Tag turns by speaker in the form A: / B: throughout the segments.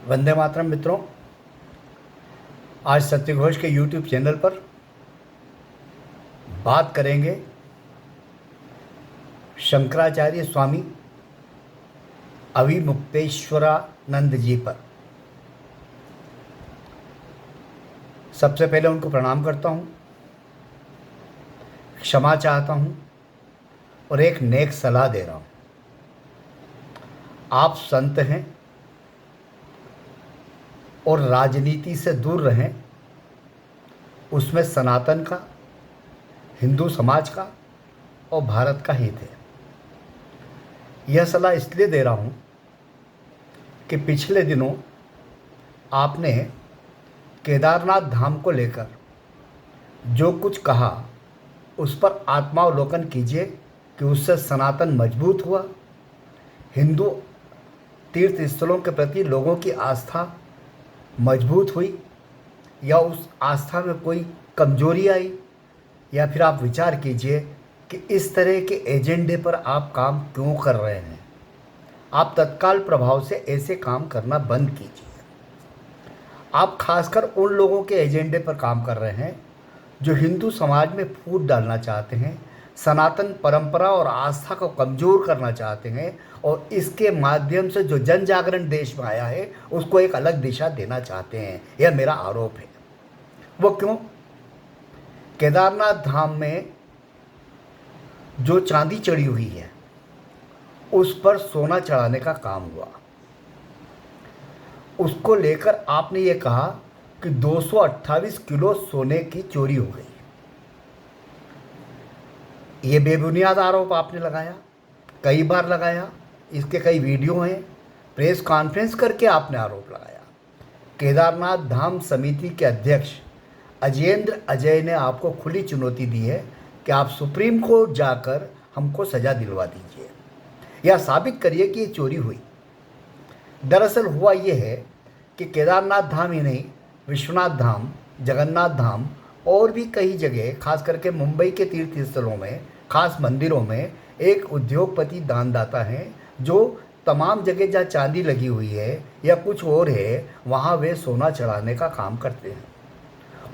A: वंदे मातरम मित्रों। आज सत्यघोष के यूट्यूब चैनल पर बात करेंगे शंकराचार्य स्वामी अविमुक्तेश्वरानंद जी पर। सबसे पहले उनको प्रणाम करता हूँ, क्षमा चाहता हूँ और एक नेक सलाह दे रहा हूँ। आप संत हैं और राजनीति से दूर रहें, उसमें सनातन का, हिंदू समाज का और भारत का हित है। यह सलाह इसलिए दे रहा हूँ कि पिछले दिनों आपने केदारनाथ धाम को लेकर जो कुछ कहा उस पर आत्मावलोकन कीजिए कि उससे सनातन मजबूत हुआ, हिंदू तीर्थ स्थलों के प्रति लोगों की आस्था मजबूत हुई या उस आस्था में कोई कमजोरी आई, या फिर आप विचार कीजिए कि इस तरह के एजेंडे पर आप काम क्यों कर रहे हैं। आप तत्काल प्रभाव से ऐसे काम करना बंद कीजिए। आप खासकर उन लोगों के एजेंडे पर काम कर रहे हैं जो हिंदू समाज में फूट डालना चाहते हैं, सनातन परंपरा और आस्था को कमज़ोर करना चाहते हैं और इसके माध्यम से जो जन जागरण देश में आया है उसको एक अलग दिशा देना चाहते हैं। यह मेरा आरोप है। वो क्यों? केदारनाथ धाम में जो चांदी चढ़ी हुई है उस पर सोना चढ़ाने का काम हुआ। उसको लेकर आपने ये कहा कि 228 किलो सोने की चोरी हो गई। ये बेबुनियाद आरोप आपने लगाया, कई बार लगाया, इसके कई वीडियो हैं, प्रेस कॉन्फ्रेंस करके आपने आरोप लगाया। केदारनाथ धाम समिति के अध्यक्ष अजेंद्र अजय ने आपको खुली चुनौती दी है कि आप सुप्रीम कोर्ट जाकर हमको सज़ा दिलवा दीजिए या साबित करिए कि ये चोरी हुई। दरअसल हुआ ये है कि केदारनाथ धाम ही नहीं, विश्वनाथ धाम, जगन्नाथ धाम और भी कई जगह, खास करके मुंबई के तीर्थ स्थलों में, खास मंदिरों में एक उद्योगपति दानदाता हैं जो तमाम जगह जहाँ चांदी लगी हुई है या कुछ और है वहाँ वे सोना चढ़ाने का काम करते हैं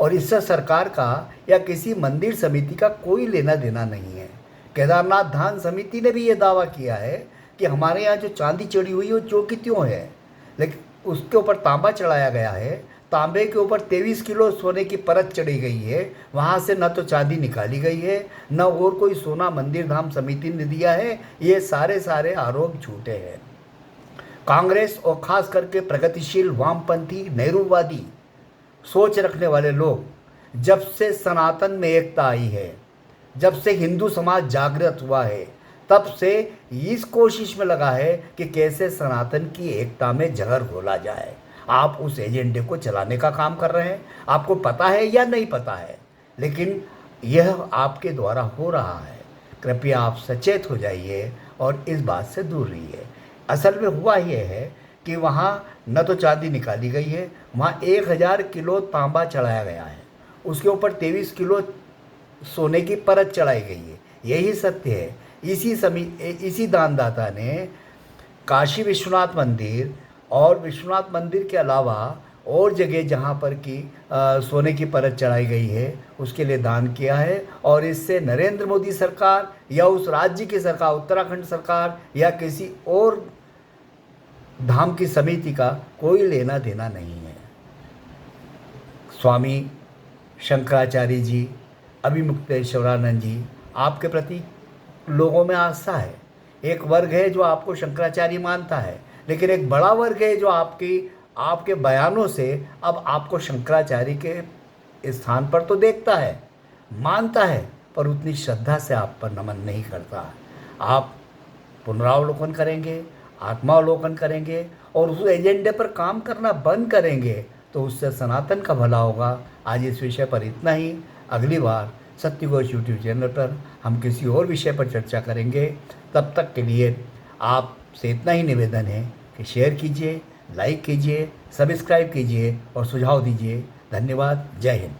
A: और इससे सरकार का या किसी मंदिर समिति का कोई लेना देना नहीं है। केदारनाथ धाम समिति ने भी ये दावा किया है कि हमारे यहाँ जो चांदी चढ़ी हुई है वो चौकी त्यों है, लेकिन उसके ऊपर तांबा चढ़ाया गया है, तांबे के ऊपर 23 किलो सोने की परत चढ़ी गई है, वहाँ से न तो चांदी निकाली गई है न और कोई सोना मंदिर धाम समिति ने दिया है। ये सारे आरोप झूठे हैं। कांग्रेस और खास करके प्रगतिशील वामपंथी नेहरूवादी सोच रखने वाले लोग जब से सनातन में एकता आई है, जब से हिंदू समाज जागृत हुआ है, तब से इस कोशिश में लगा है कि कैसे सनातन की एकता में जहर घोला जाए। आप उस एजेंडे को चलाने का काम कर रहे हैं। आपको पता है या नहीं पता है, लेकिन यह आपके द्वारा हो रहा है। कृपया आप सचेत हो जाइए और इस बात से दूर रहिए। असल में हुआ यह है कि वहाँ न तो चांदी निकाली गई है, वहाँ 1000 किलो तांबा चढ़ाया गया है, उसके ऊपर 23 किलो सोने की परत चढ़ाई गई है। यही सत्य है। इसी दानदाता ने काशी विश्वनाथ मंदिर और विश्वनाथ मंदिर के अलावा और जगह जहाँ पर कि सोने की परत चढ़ाई गई है उसके लिए दान किया है और इससे नरेंद्र मोदी सरकार या उस राज्य की सरकार, उत्तराखंड सरकार या किसी और धाम की समिति का कोई लेना देना नहीं है। स्वामी शंकराचार्य जी, अविमुक्तेश्वरानंद जी, आपके प्रति लोगों में आस्था है। एक वर्ग है जो आपको शंकराचार्य मानता है, लेकिन एक बड़ा वर्ग है जो आपके बयानों से अब आपको शंकराचार्य के स्थान पर तो देखता है, मानता है, पर उतनी श्रद्धा से आप पर नमन नहीं करता। आप पुनरावलोकन करेंगे, आत्मावलोकन करेंगे और उस एजेंडे पर काम करना बंद करेंगे तो उससे सनातन का भला होगा। आज इस विषय पर इतना ही। अगली बार सत्यघोष यूट्यूब चैनल पर हम किसी और विषय पर चर्चा करेंगे। तब तक के लिए आपसे इतना ही निवेदन है कि शेयर कीजिए, लाइक कीजिए, सब्सक्राइब कीजिए और सुझाव दीजिए। धन्यवाद। जय हिंद।